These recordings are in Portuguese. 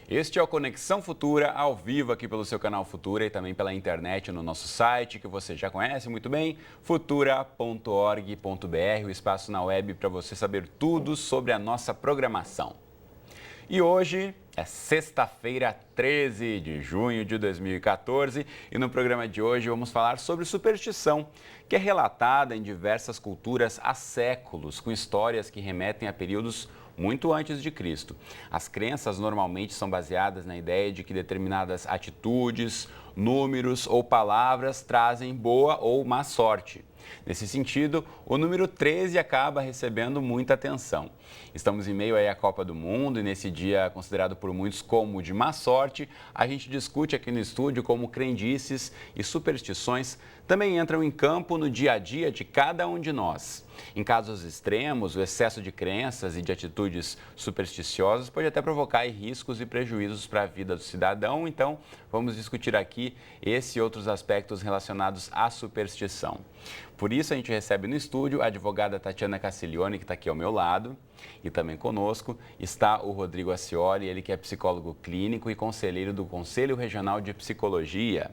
Este é o Conexão Futura, ao vivo aqui pelo seu canal Futura e também pela internet no nosso site, que você já conhece muito bem, futura.org.br, o espaço na web para você saber tudo sobre a nossa programação. E hoje é sexta-feira, 13 de junho de 2014 e no programa de hoje vamos falar sobre superstição, que é relatada em diversas culturas há séculos, com histórias que remetem a períodos muito antes de Cristo. As crenças normalmente são baseadas na ideia de que determinadas atitudes, números ou palavras trazem boa ou má sorte. Nesse sentido, o número 13 acaba recebendo muita atenção. Estamos em meio aí à Copa do Mundo e nesse dia considerado por muitos como de má sorte, a gente discute aqui no estúdio como crendices e superstições também entram em campo no dia a dia de cada um de nós. Em casos extremos, o excesso de crenças e de atitudes supersticiosas pode até provocar riscos e prejuízos para a vida do cidadão. Então, vamos discutir aqui esse e outros aspectos relacionados à superstição. Por isso, a gente recebe no estúdio a advogada Tatiana Castiglione, que está aqui ao meu lado, e também conosco está o Rodrigo Acioli, ele que é psicólogo clínico e conselheiro do Conselho Regional de Psicologia.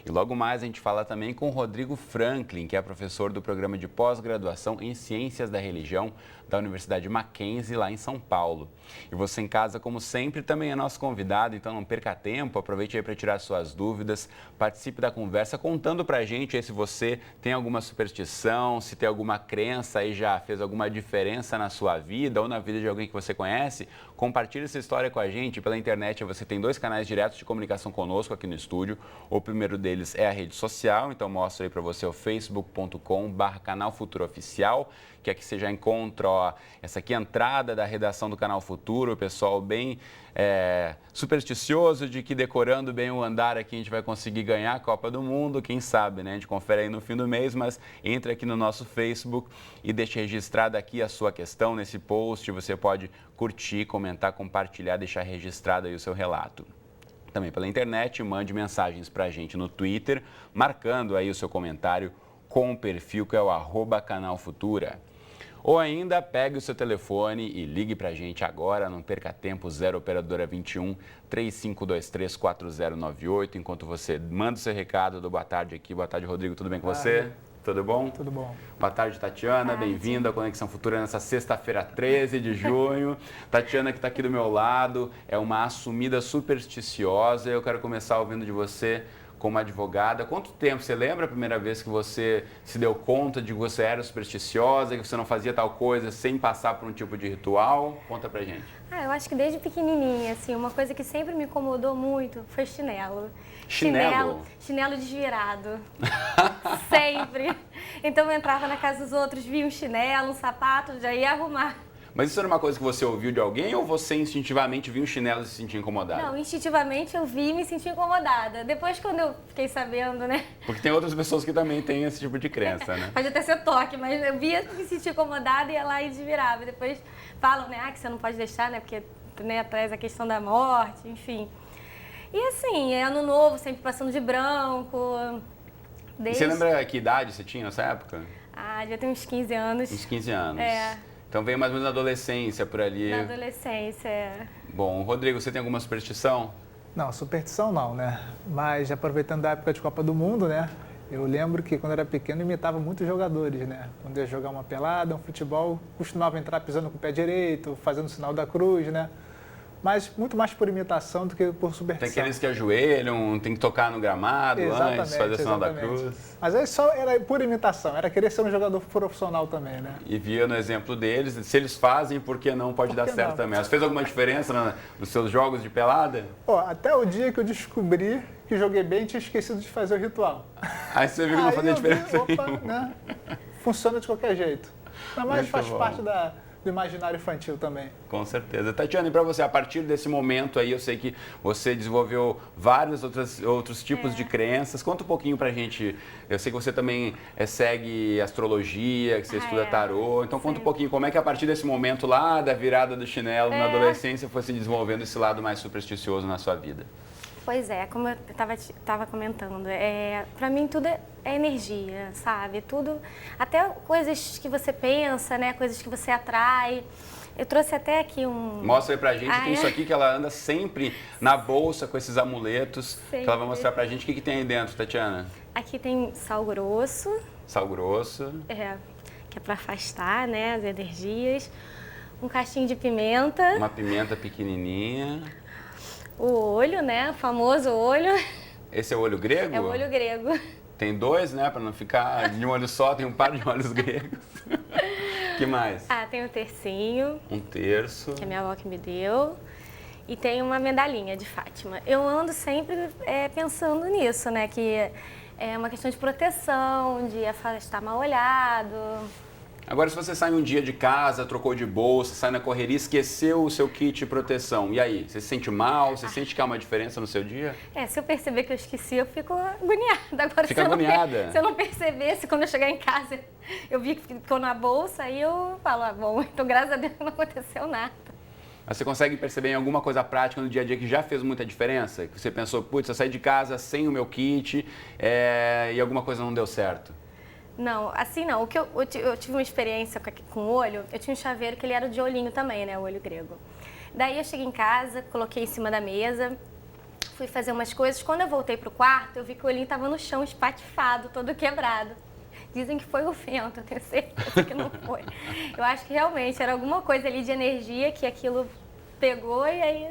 E logo mais a gente fala também com o Rodrigo Franklin, que é professor do programa de pós-graduação em Ciências da Religião da Universidade Mackenzie, lá em São Paulo. E você em casa, como sempre, também é nosso convidado, então não perca tempo, aproveite aí para tirar suas dúvidas, participe da conversa contando pra gente aí se você tem alguma superstição, se tem alguma crença aí já fez alguma diferença na sua vida ou na vida de alguém que você conhece. Compartilhe essa história com a gente. Pela internet você tem 2 canais diretos de comunicação conosco aqui no estúdio. O primeiro deles é a rede social, então mostro aí para você o facebook.com/canal Futuro Oficial, que aqui você já encontra, ó, essa aqui é a entrada da redação do Canal Futuro, o pessoal bem supersticioso de que decorando bem o andar aqui a gente vai conseguir ganhar a Copa do Mundo, quem sabe, né? A gente confere aí no fim do mês, mas entre aqui no nosso Facebook e deixe registrada aqui a sua questão nesse post, você pode curtir, comentar, compartilhar, deixar registrado aí o seu relato. Também pela internet, mande mensagens para a gente no Twitter, marcando aí o seu comentário com o perfil que é o @canalfutura. Ou ainda, pegue o seu telefone e ligue para a gente agora, não perca tempo, 0 operadora 21 3523 4098, enquanto você manda o seu recado, do boa tarde aqui. Boa tarde, Rodrigo, tudo bem com você? Tudo bom? Tudo bom. Boa tarde, Tatiana. Bem-vinda à Conexão Futura nessa sexta-feira, 13 de junho. Tatiana, que está aqui do meu lado, é uma assumida supersticiosa. Eu quero começar ouvindo de você como advogada. Quanto tempo você lembra a primeira vez que você se deu conta de que você era supersticiosa, que você não fazia tal coisa sem passar por um tipo de ritual? Conta pra gente. Eu acho que desde pequenininha, assim, uma coisa que sempre me incomodou muito foi chinelo. Chinelo? Chinelo desvirado. Sempre. Então eu entrava na casa dos outros, via um chinelo, um sapato, já ia arrumar. Mas isso era uma coisa que você ouviu de alguém ou você instintivamente viu um chinelo e se sentia incomodada? Não, instintivamente eu vi e me senti incomodada. Depois, quando eu fiquei sabendo, né? Porque tem outras pessoas que também têm esse tipo de crença, né? Pode até ser toque, mas eu via, me sentia incomodada e ia lá e desvirava. E depois falam, né, que você não pode deixar, né, porque né, traz a questão da morte, enfim. E assim, ano novo, sempre passando de branco. Desde... E você lembra que idade você tinha nessa época? Já tem uns 15 anos. Uns 15 anos. É. Então veio mais ou menos na adolescência, por ali. Na adolescência, é. Bom, Rodrigo, você tem alguma superstição? Não, superstição não, né? Mas aproveitando da época de Copa do Mundo, né? Eu lembro que quando eu era pequeno eu imitava muitos jogadores, né? Quando eu ia jogar uma pelada, um futebol, costumava entrar pisando com o pé direito, fazendo o sinal da cruz, né? Mas muito mais por imitação do que por superstição. Tem aqueles que ajoelham, tem que tocar no gramado antes, fazer o sinal da cruz. Mas aí só era por imitação, era querer ser um jogador profissional também, né? E via no exemplo deles, se eles fazem, por que não pode dar certo também? Mas fez alguma diferença nos seus jogos de pelada? Até o dia que eu descobri que joguei bem, tinha esquecido de fazer o ritual. Aí você viu que não fazia diferença nenhuma. Né? Funciona de qualquer jeito. Mas faz parte do imaginário infantil também. Com certeza. Tatiana, e para você, a partir desse momento aí, eu sei que você desenvolveu vários outros tipos de crenças. Conta um pouquinho pra gente. Eu sei que você também segue astrologia, que você estuda tarô. Então conta um pouquinho como é que a partir desse momento lá, da virada do chinelo na adolescência, foi se desenvolvendo esse lado mais supersticioso na sua vida. Pois é, como eu estava comentando, para mim tudo é energia, sabe? Tudo, até coisas que você pensa, né? Coisas que você atrai. Eu trouxe até aqui um... Mostra aí pra gente, tem isso é? aqui que ela anda sempre na bolsa com esses amuletos. Sempre. Que ela vai mostrar pra gente. O que tem aí dentro, Tatiana? Aqui tem sal grosso. Sal grosso. Que é para afastar, né, as energias. Um cachinho de pimenta. Uma pimenta pequenininha. O olho, né, o famoso olho. Esse é o olho grego? É o olho grego. Tem dois, né, para não ficar de um olho só, tem um par de olhos gregos. Que mais? Tem o tercinho. Um terço. Que a minha avó que me deu. E tem uma medalhinha de Fátima. Eu ando sempre pensando nisso, né, que é uma questão de proteção, de afastar mal olhado. Agora, se você sai um dia de casa, trocou de bolsa, sai na correria, esqueceu o seu kit de proteção, e aí? Você se sente mal? Você sente que há uma diferença no seu dia? Se eu perceber que eu esqueci, eu fico agoniada. Agora, Fica agoniada? Se eu não percebesse, quando eu chegar em casa, eu vi que ficou na bolsa, aí eu falo, bom, então graças a Deus não aconteceu nada. Mas você consegue perceber em alguma coisa prática no dia a dia que já fez muita diferença? Que você pensou, putz, eu saí de casa sem o meu kit e alguma coisa não deu certo? Não, assim não. Eu tive uma experiência com o olho, eu tinha um chaveiro que ele era de olhinho também, né, o olho grego. Daí eu cheguei em casa, coloquei em cima da mesa, fui fazer umas coisas. Quando eu voltei pro quarto, eu vi que o olhinho estava no chão, espatifado, todo quebrado. Dizem que foi o vento, eu tenho certeza que não foi. Eu acho que realmente era alguma coisa ali de energia que aquilo pegou e aí...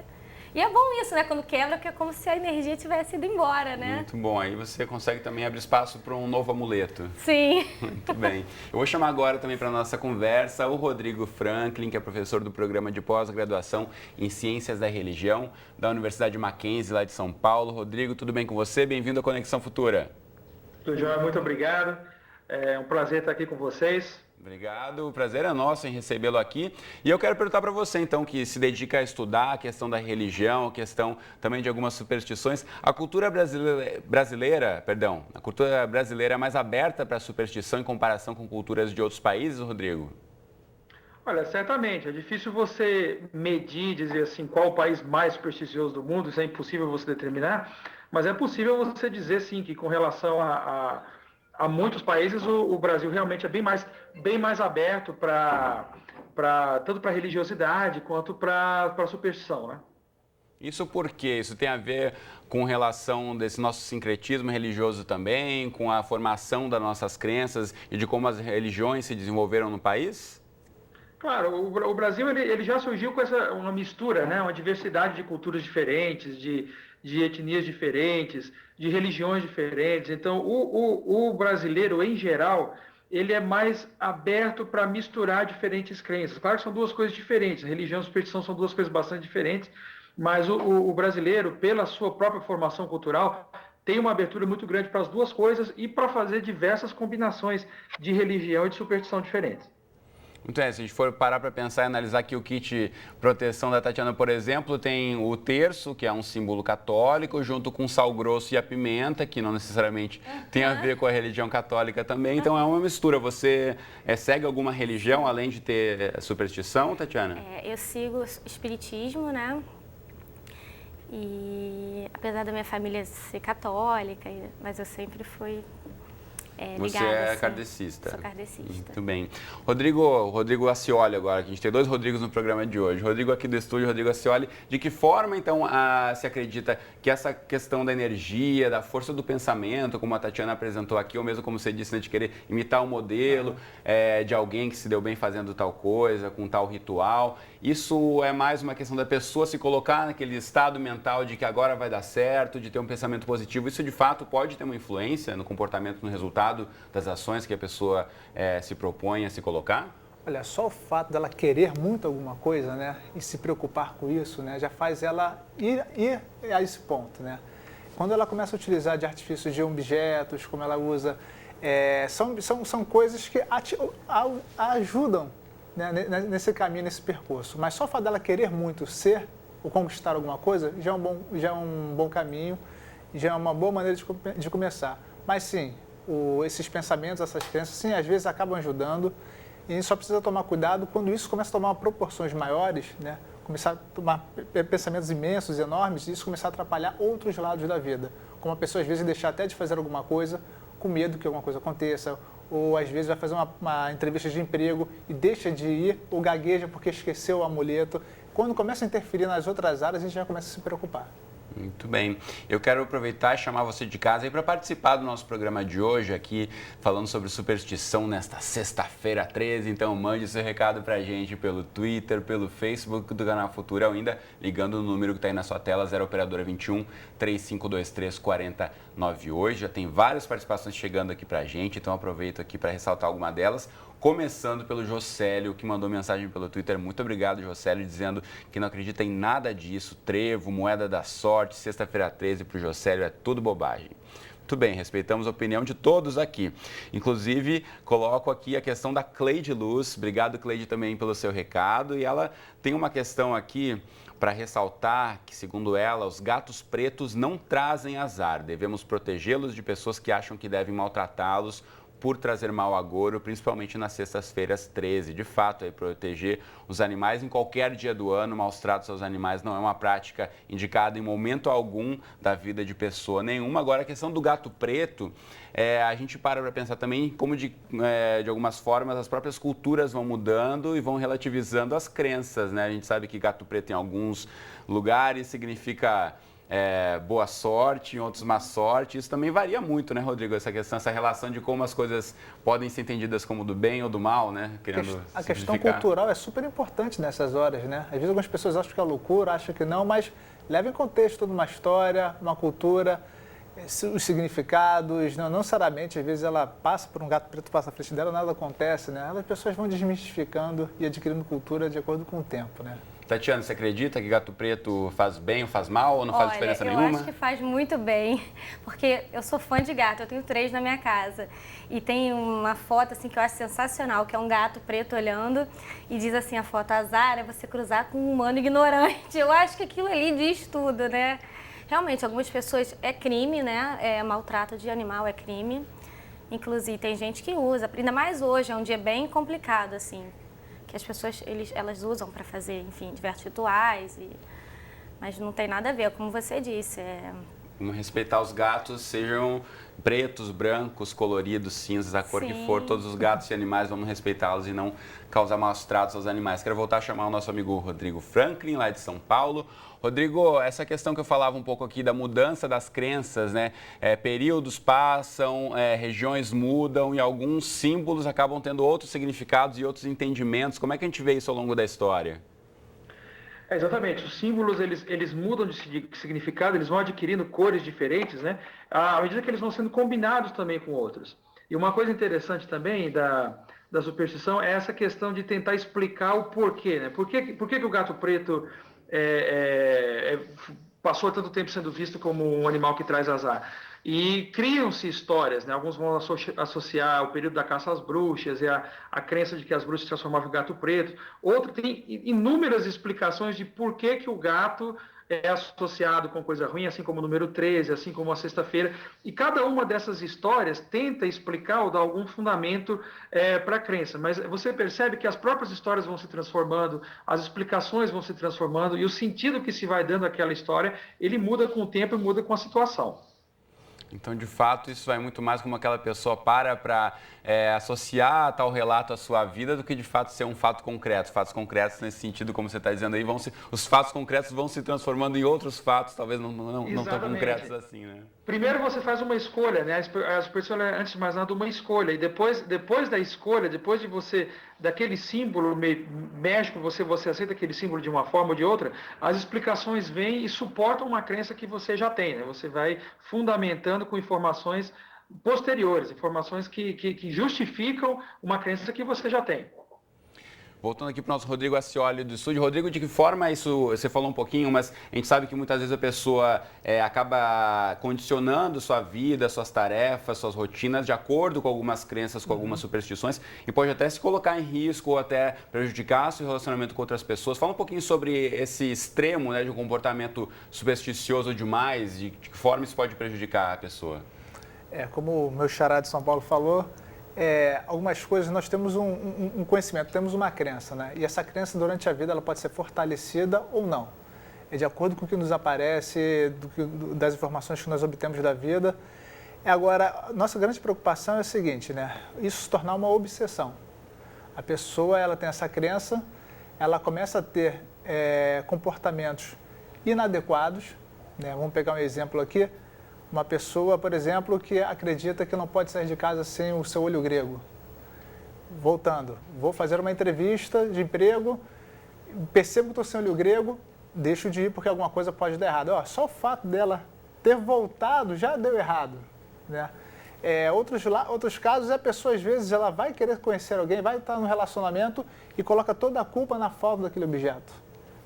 E é bom isso, né? Quando quebra, porque é como se a energia tivesse ido embora, né? Muito bom. Aí você consegue também abrir espaço para um novo amuleto. Sim. Muito bem. Eu vou chamar agora também para a nossa conversa o Rodrigo Franklin, que é professor do programa de pós-graduação em Ciências da Religião da Universidade Mackenzie, lá de São Paulo. Rodrigo, tudo bem com você? Bem-vindo à Conexão Futura. Tudo jóia, muito obrigado. É um prazer estar aqui com vocês. Obrigado, o prazer é nosso em recebê-lo aqui. E eu quero perguntar para você, então, que se dedica a estudar a questão da religião, a questão também de algumas superstições. A cultura brasileira é mais aberta para a superstição em comparação com culturas de outros países, Rodrigo? Olha, certamente, é difícil você medir, dizer assim, qual o país mais supersticioso do mundo, isso é impossível você determinar, mas é possível você dizer, sim, que com relação a muitos países, o Brasil realmente é bem mais aberto tanto para a religiosidade quanto para a superstição, né? Isso por quê? Isso tem a ver com relação desse nosso sincretismo religioso também, com a formação das nossas crenças e de como as religiões se desenvolveram no país? Claro, o Brasil ele já surgiu com uma mistura, né? Uma diversidade de culturas diferentes, de etnias diferentes, de religiões diferentes. Então, o brasileiro, em geral, ele é mais aberto para misturar diferentes crenças. Claro que são duas coisas diferentes. Religião e superstição são duas coisas bastante diferentes, mas o brasileiro, pela sua própria formação cultural, tem uma abertura muito grande para as duas coisas e para fazer diversas combinações de religião e de superstição diferentes. Muito bem, se a gente for parar para pensar e analisar aqui o kit proteção da Tatiana, por exemplo, tem o terço, que é um símbolo católico, junto com o sal grosso e a pimenta, que não necessariamente tem a ver com a religião católica também. Então é uma mistura. Você segue alguma religião além de ter superstição, Tatiana? Eu sigo o espiritismo, né? E apesar da minha família ser católica, mas eu sempre fui... Você ligada, é assim. kardecista. Sou kardecista. Muito bem. Rodrigo Acioli agora, que a gente tem dois Rodrigos no programa de hoje. Rodrigo aqui do estúdio, Rodrigo Acioli. De que forma, então, se acredita que essa questão da energia, da força do pensamento, como a Tatiana apresentou aqui, ou mesmo como você disse, né, de querer imitar um modelo de alguém que se deu bem fazendo tal coisa, com tal ritual, isso é mais uma questão da pessoa se colocar naquele estado mental de que agora vai dar certo, de ter um pensamento positivo. Isso, de fato, pode ter uma influência no comportamento, no resultado das ações que a pessoa se propõe a se colocar? Olha, só o fato dela querer muito alguma coisa, né, e se preocupar com isso, né, já faz ela ir a esse ponto, né. Quando ela começa a utilizar de artifícios de objetos, como ela usa, são coisas que ajudam, né, nesse caminho, nesse percurso. Mas só o fato dela querer muito ser ou conquistar alguma coisa já é um bom caminho, já é uma boa maneira de começar. Mas sim, esses pensamentos, essas crenças, sim, às vezes acabam ajudando e a gente só precisa tomar cuidado quando isso começa a tomar proporções maiores, né? Começar a tomar pensamentos imensos, enormes, e isso começar a atrapalhar outros lados da vida. Como a pessoa, às vezes, deixar até de fazer alguma coisa com medo que alguma coisa aconteça, ou às vezes vai fazer uma entrevista de emprego e deixa de ir, ou gagueja porque esqueceu o amuleto. Quando começa a interferir nas outras áreas, a gente já começa a se preocupar. Muito bem. Eu quero aproveitar e chamar você de casa aí para participar do nosso programa de hoje aqui, falando sobre superstição nesta sexta-feira 13. Então mande seu recado para a gente pelo Twitter, pelo Facebook do Canal Futura, ou ainda ligando no número que está aí na sua tela, 0 operadora 21 3523 4098. Já tem várias participações chegando aqui para a gente, então aproveito aqui para ressaltar alguma delas. Começando pelo Jocélio, que mandou mensagem pelo Twitter. Muito obrigado, Jocélio, dizendo que não acredita em nada disso. Trevo, moeda da sorte, sexta-feira 13 para o Jocélio é tudo bobagem. Muito bem, respeitamos a opinião de todos aqui. Inclusive, coloco aqui a questão da Cleide Luz. Obrigado, Cleide, também pelo seu recado. E ela tem uma questão aqui para ressaltar que, segundo ela, os gatos pretos não trazem azar. Devemos protegê-los de pessoas que acham que devem maltratá-los por trazer mau agouro, principalmente nas sextas-feiras 13. De fato, proteger os animais em qualquer dia do ano, maus tratos aos animais não é uma prática indicada em momento algum da vida de pessoa nenhuma. Agora, a questão do gato preto, a gente para pensar também como de algumas formas as próprias culturas vão mudando e vão relativizando as crenças, né? A gente sabe que gato preto em alguns lugares significa boa sorte, em outros má sorte. Isso também varia muito, né, Rodrigo? Essa questão, essa relação de como as coisas podem ser entendidas como do bem ou do mal, né? A questão cultural é super importante nessas horas, né? Às vezes algumas pessoas acham que é loucura, acham que não, mas leva em contexto toda uma história, uma cultura, os significados. Não necessariamente, às vezes ela passa por um gato preto, passa à frente dela, nada acontece, né? As pessoas vão desmistificando e adquirindo cultura de acordo com o tempo, né? Tatiana, você acredita que gato preto faz bem ou faz mal ou não faz diferença nenhuma? Eu acho que faz muito bem, porque eu sou fã de gato, eu tenho 3 na minha casa. E tem uma foto assim que eu acho sensacional, que é um gato preto olhando e diz assim a foto: azar é você cruzar com um humano ignorante. Eu acho que aquilo ali diz tudo, né? Realmente, algumas pessoas é crime, né? Maltrato de animal é crime. Inclusive, tem gente que usa, ainda mais hoje, é um dia bem complicado, assim. Que as pessoas, elas usam para fazer, enfim, diversos rituais, mas não tem nada a ver, como você disse. Vamos respeitar os gatos, sejam pretos, brancos, coloridos, cinzas, a cor que for, todos os gatos e animais, vamos respeitá-los e não causar maus tratos aos animais. Quero voltar a chamar o nosso amigo Rodrigo Franklin, lá de São Paulo. Rodrigo, essa questão que eu falava um pouco aqui da mudança das crenças, né? Períodos passam, regiões mudam e alguns símbolos acabam tendo outros significados e outros entendimentos. Como é que a gente vê isso ao longo da história? Exatamente, os símbolos eles mudam de significado, eles vão adquirindo cores diferentes, né? À medida que eles vão sendo combinados também com outros. E uma coisa interessante também da superstição é essa questão de tentar explicar o porquê, né? Por que o gato preto passou tanto tempo sendo visto como um animal que traz azar? E criam-se histórias, né? Alguns vão associar o período da caça às bruxas e a crença de que as bruxas transformavam o gato preto. Outro tem inúmeras explicações de por que o gato é associado com coisa ruim, assim como o número 13, assim como a sexta-feira. E cada uma dessas histórias tenta explicar ou dar algum fundamento para a crença. Mas você percebe que as próprias histórias vão se transformando, as explicações vão se transformando e o sentido que se vai dando àquela história, ele muda com o tempo e muda com a situação. Então, de fato, isso vai muito mais como aquela pessoa para associar tal relato à sua vida do que, de fato, ser um fato concreto. Fatos concretos, nesse sentido, como você está dizendo aí, os fatos concretos vão se transformando em outros fatos, talvez não tão concretos assim, né? Primeiro você faz uma escolha, né? A superstição é, antes de mais nada, uma escolha. E depois da escolha, depois de você, daquele símbolo mexe com você aceita aquele símbolo de uma forma ou de outra, as explicações vêm e suportam uma crença que você já tem, né? Você vai fundamentando com informações posteriores, informações que justificam uma crença que você já tem. Voltando aqui para o nosso Rodrigo Ascioli do estúdio. Rodrigo, de que forma isso, você falou um pouquinho, mas a gente sabe que muitas vezes a pessoa acaba condicionando sua vida, suas tarefas, suas rotinas de acordo com algumas crenças, com algumas superstições e pode até se colocar em risco ou até prejudicar seu relacionamento com outras pessoas. Fala um pouquinho sobre esse extremo, né, de um comportamento supersticioso demais, de que forma isso pode prejudicar a pessoa. Como o meu xará de São Paulo falou, algumas coisas nós temos um conhecimento, temos uma crença, né? E essa crença durante a vida ela pode ser fortalecida ou não. É de acordo com o que nos aparece, das informações que nós obtemos da vida. Agora, nossa grande preocupação é o seguinte, né? Isso se tornar uma obsessão. A pessoa, ela tem essa crença, ela começa a ter comportamentos inadequados, né? Vamos pegar um exemplo aqui. Uma pessoa, por exemplo, que acredita que não pode sair de casa sem o seu olho grego. Voltando, vou fazer uma entrevista de emprego, percebo que estou sem olho grego, deixo de ir porque alguma coisa pode dar errado. Só o fato dela ter voltado já deu errado, né? Outros casos, a pessoa às vezes ela vai querer conhecer alguém, vai estar num relacionamento e coloca toda a culpa na falta daquele objeto.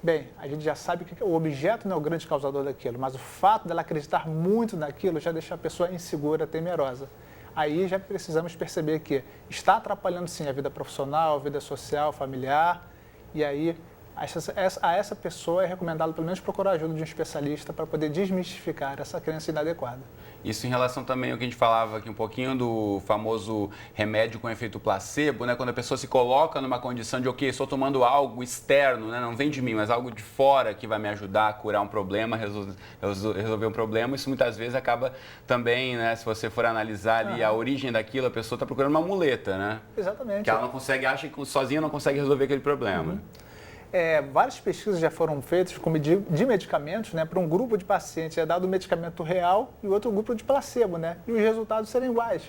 Bem, a gente já sabe que o objeto não é o grande causador daquilo, mas o fato dela acreditar muito naquilo já deixa a pessoa insegura, temerosa. Aí já precisamos perceber que está atrapalhando sim a vida profissional, a vida social, familiar, e aí a essa pessoa é recomendado pelo menos procurar a ajuda de um especialista para poder desmistificar essa crença inadequada. Isso em relação também ao que a gente falava aqui um pouquinho do famoso remédio com efeito placebo, né? Quando a pessoa se coloca numa condição de, ok, estou tomando algo externo, né? Não vem de mim, mas algo de fora que vai me ajudar a curar um problema, resolver um problema. Isso muitas vezes acaba também, né? Se você for analisar ali a origem daquilo, a pessoa está procurando uma muleta, né? Exatamente. Que ela não consegue, acha que sozinha não consegue resolver aquele problema. Várias pesquisas já foram feitas de medicamentos, né? Para um grupo de pacientes é dado um medicamento real e outro grupo de placebo, né? E os resultados serem iguais.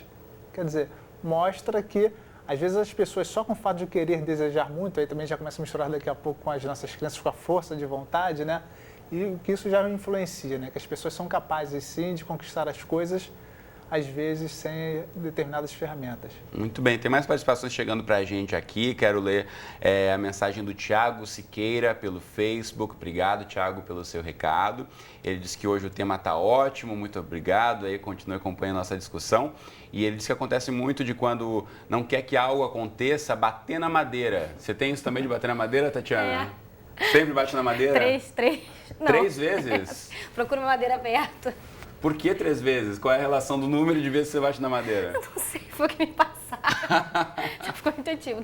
Quer dizer, mostra que às vezes as pessoas só com o fato de querer desejar muito, aí também já começa a misturar daqui a pouco com as nossas crenças, com a força de vontade, né? E que isso já influencia, né? Que as pessoas são capazes sim de conquistar as coisas, às vezes sem determinadas ferramentas. Muito bem, tem mais participações chegando para a gente aqui. Quero ler a mensagem do Thiago Siqueira pelo Facebook. Obrigado, Thiago, pelo seu recado. Ele disse que hoje o tema está ótimo, muito obrigado. Aí continue acompanhando a nossa discussão. E ele disse que acontece muito de quando não quer que algo aconteça, bater na madeira. Você tem isso também de bater na madeira, Tatiana? Sempre bate na madeira? Três. Não. 3 vezes? Procura uma madeira perto. Por que 3 vezes? Qual é a relação do número de vezes que você bate na madeira? Eu não sei, foi o que me passaram. Já ficou intuitivo.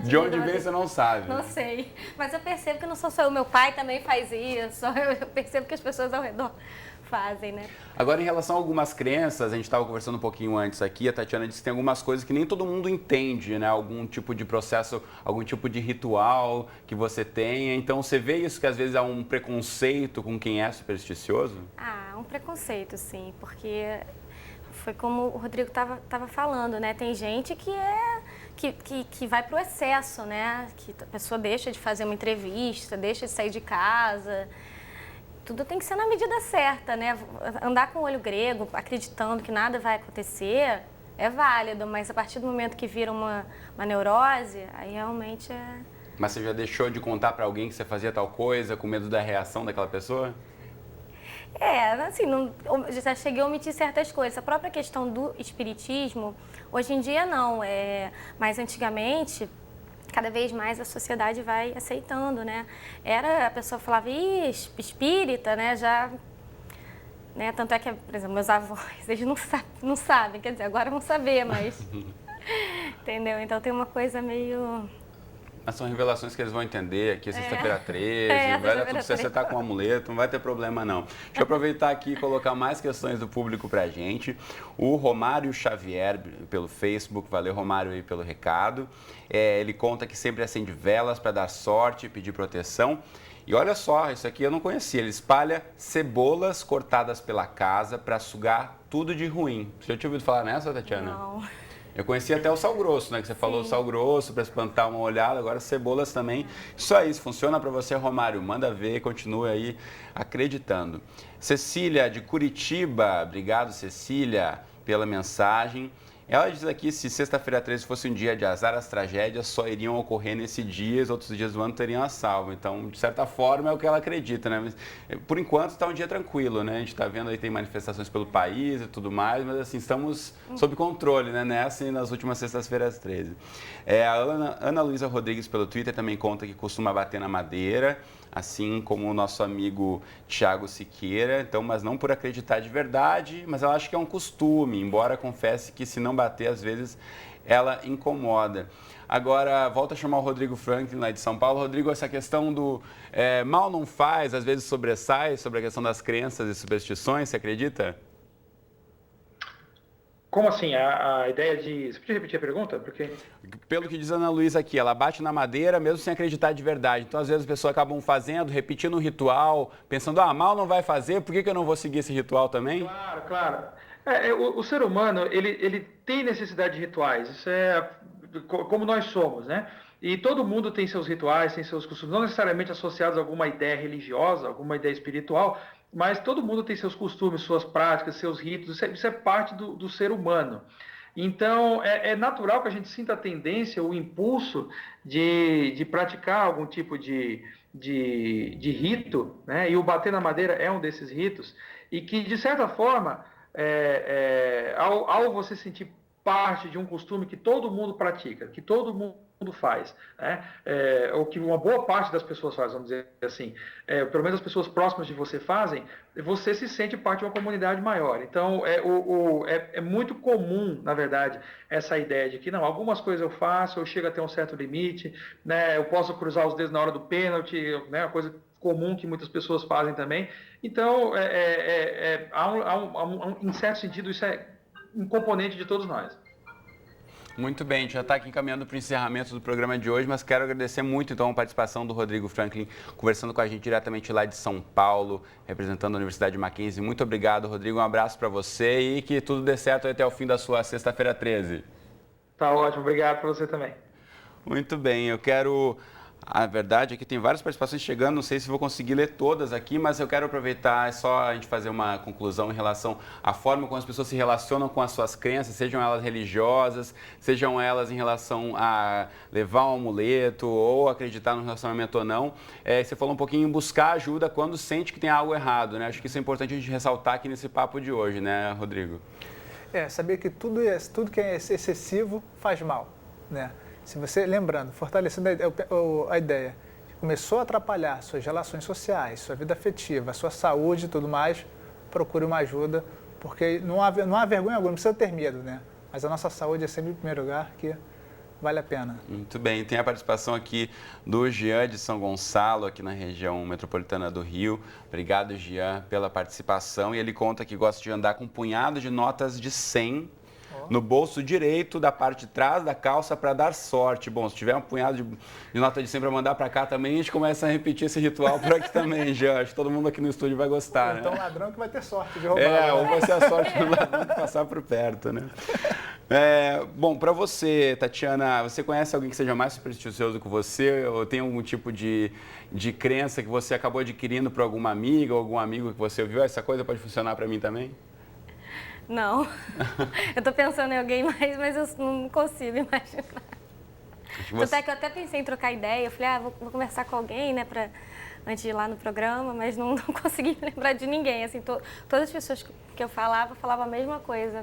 De onde vem você não sabe? Não sei. Mas eu percebo que não sou só eu. Meu pai também faz isso. Eu percebo que as pessoas ao redor fazem, né? Agora, em relação a algumas crenças, a gente estava conversando um pouquinho antes aqui, a Tatiana disse que tem algumas coisas que nem todo mundo entende, né? Algum tipo de processo, algum tipo de ritual que você tenha. Então, você vê isso que às vezes há um preconceito com quem é supersticioso? Um preconceito, sim, porque foi como o Rodrigo estava falando, né? Tem gente que vai para o excesso, né? Que a pessoa deixa de fazer uma entrevista, deixa de sair de casa. Tudo tem que ser na medida certa, né? Andar com o olho grego, acreditando que nada vai acontecer, é válido, mas a partir do momento que vira uma neurose, aí realmente é... Mas você já deixou de contar para alguém que você fazia tal coisa com medo da reação daquela pessoa? Assim, já cheguei a omitir certas coisas. A própria questão do espiritismo, hoje em dia não, mas antigamente... Cada vez mais a sociedade vai aceitando, né? A pessoa falava, espírita, né? Já, né? Tanto é que, por exemplo, meus avós, eles não sabem, quer dizer, agora vão saber, mas... Entendeu? Então tem uma coisa meio... Mas são revelações que eles vão entender, aqui é sexta-feira 13, vai dar tudo certo, você está com um amuleto, não vai ter problema não. Deixa eu aproveitar aqui e colocar mais questões do público pra gente. O Romário Xavier, pelo Facebook, valeu Romário aí pelo recado. Ele conta que sempre acende velas para dar sorte e pedir proteção. E olha só, isso aqui eu não conhecia, ele espalha cebolas cortadas pela casa para sugar tudo de ruim. Você já tinha ouvido falar nessa, Tatiana? Não. Eu conhecia até o sal grosso, né? Que você falou sal grosso para espantar uma olhada, agora cebolas também. Isso aí, se funciona para você, Romário, manda ver, continue aí acreditando. Cecília, de Curitiba, obrigado, Cecília, pela mensagem. Ela diz aqui, se sexta-feira 13 fosse um dia de azar, as tragédias só iriam ocorrer nesse dia, os outros dias do ano teriam a salvo. Então, de certa forma, é o que ela acredita, né? Mas, por enquanto, está um dia tranquilo, né? A gente está vendo aí, tem manifestações pelo país e tudo mais, mas assim, estamos sob controle, né? Nessa e nas últimas sextas-feiras 13. A Ana Luísa Rodrigues, pelo Twitter, também conta que costuma bater na madeira, assim como o nosso amigo Thiago Siqueira, então, mas não por acreditar de verdade, mas ela acha que é um costume, embora confesse que se não bater, às vezes, ela incomoda. Agora, volta a chamar o Rodrigo Franklin, lá de São Paulo. Rodrigo, essa questão do mal não faz, às vezes sobressai sobre a questão das crenças e superstições, você acredita? Como assim? A ideia de... Você podia repetir a pergunta? Porque... Pelo que diz a Ana Luísa aqui, ela bate na madeira mesmo sem acreditar de verdade. Então, às vezes, as pessoas acabam fazendo, repetindo um ritual, pensando, mal não vai fazer, por que eu não vou seguir esse ritual também? Claro, claro. O ser humano, ele tem necessidade de rituais. Isso é como nós somos, né? E todo mundo tem seus rituais, tem seus costumes, não necessariamente associados a alguma ideia religiosa, alguma ideia espiritual, mas todo mundo tem seus costumes, suas práticas, seus ritos, isso é parte do ser humano. Então, é natural que a gente sinta a tendência, o impulso de praticar algum tipo de rito, né? E o bater na madeira é um desses ritos, e que, de certa forma, ao você sentir parte de um costume que todo mundo pratica, que todo mundo faz, né? Ou que uma boa parte das pessoas faz, vamos dizer assim, pelo menos as pessoas próximas de você fazem, você se sente parte de uma comunidade maior. Então, é muito comum, na verdade, essa ideia de que, não, algumas coisas eu faço, eu chego até um certo limite, né? Eu posso cruzar os dedos na hora do pênalti, né? Uma coisa comum que muitas pessoas fazem também. Então, em certo sentido, isso é um componente de todos nós. Muito bem, a gente já está aqui encaminhando para o encerramento do programa de hoje, mas quero agradecer muito então a participação do Rodrigo Franklin, conversando com a gente diretamente lá de São Paulo, representando a Universidade Mackenzie. Muito obrigado, Rodrigo, um abraço para você e que tudo dê certo até o fim da sua sexta-feira 13. Tá ótimo, obrigado para você também. Muito bem, eu quero... A verdade é que tem várias participações chegando, não sei se vou conseguir ler todas aqui, mas eu quero aproveitar, só a gente fazer uma conclusão em relação à forma como as pessoas se relacionam com as suas crenças, sejam elas religiosas, sejam elas em relação a levar um amuleto ou acreditar no relacionamento ou não. Você falou um pouquinho em buscar ajuda quando sente que tem algo errado, né? Acho que isso é importante a gente ressaltar aqui nesse papo de hoje, né, Rodrigo? Saber que tudo que é excessivo faz mal, né? Se você, lembrando, fortalecendo a ideia, começou a atrapalhar suas relações sociais, sua vida afetiva, sua saúde e tudo mais, procure uma ajuda, porque não há vergonha alguma, não precisa ter medo, né? Mas a nossa saúde é sempre em primeiro lugar, que vale a pena. Muito bem, tem a participação aqui do Jean de São Gonçalo, aqui na região metropolitana do Rio. Obrigado, Jean, pela participação. E ele conta que gosta de andar com um punhado de notas de 100 no bolso direito da parte de trás da calça para dar sorte. Bom, se tiver um punhado de nota de 100 para mandar para cá também, a gente começa a repetir esse ritual por aqui também, já. Acho que todo mundo aqui no estúdio vai gostar, então, né? Então o ladrão que vai ter sorte de roubar. Ou vai ser a sorte do ladrão de passar por perto, né? Bom, para você, Tatiana, você conhece alguém que seja mais supersticioso que você? Ou tem algum tipo de crença que você acabou adquirindo por alguma amiga ou algum amigo que você viu? Essa coisa pode funcionar para mim também? Não. Eu tô pensando em alguém mais, mas eu não consigo imaginar. Até que eu até pensei em trocar ideia. Eu falei, vou conversar com alguém, né, antes de ir lá no programa, mas não consegui lembrar de ninguém. Assim, todas as pessoas que eu falava a mesma coisa.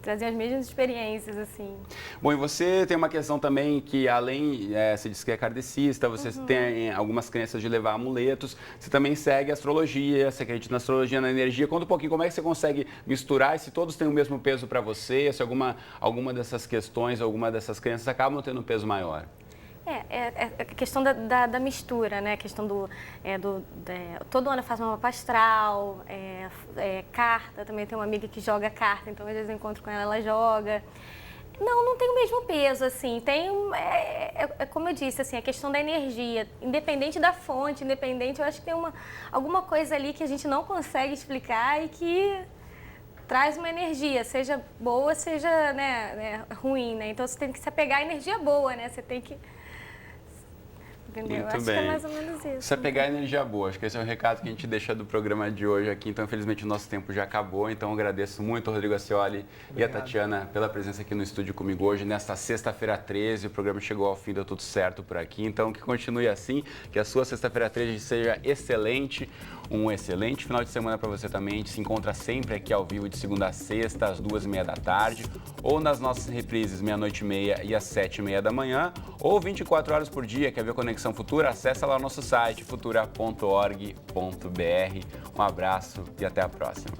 Traziam as mesmas experiências, assim. Bom, e você tem uma questão também que, além, você disse que é kardecista, você tem algumas crenças de levar amuletos, você também segue a astrologia, você acredita na astrologia, na energia. Conta um pouquinho como é que você consegue misturar e se todos têm o mesmo peso para você, se alguma dessas questões, alguma dessas crenças acabam tendo um peso maior. A questão da mistura, né? A questão todo ano eu faço uma mapa astral, carta, também tenho uma amiga que joga carta, então às vezes eu encontro com ela, ela joga. Não tem o mesmo peso, assim, como eu disse, assim, a questão da energia, independente da fonte, eu acho que tem alguma coisa ali que a gente não consegue explicar e que traz uma energia, seja boa, seja ruim, né? Então você tem que se apegar à energia boa, né? Você tem que... Entendeu? Muito acho bem. que é mais ou menos isso. Você pegar energia boa, acho que esse é o recado que a gente deixa do programa de hoje aqui. Então, infelizmente, o nosso tempo já acabou. Então, eu agradeço muito ao Rodrigo Ascioli e a Tatiana pela presença aqui no estúdio comigo hoje, nesta sexta-feira 13. O programa chegou ao fim, deu tudo certo por aqui. Então, que continue assim, que a sua sexta-feira 13 seja excelente. Um excelente final de semana para você também. A gente se encontra sempre aqui ao vivo de segunda a sexta, às 2h30 da tarde, ou nas nossas reprises, 00:30 e às 7h30 da manhã, ou 24 horas por dia. Quer ver Conexão Futura? Acesse lá o nosso site, futura.org.br. Um abraço e até a próxima.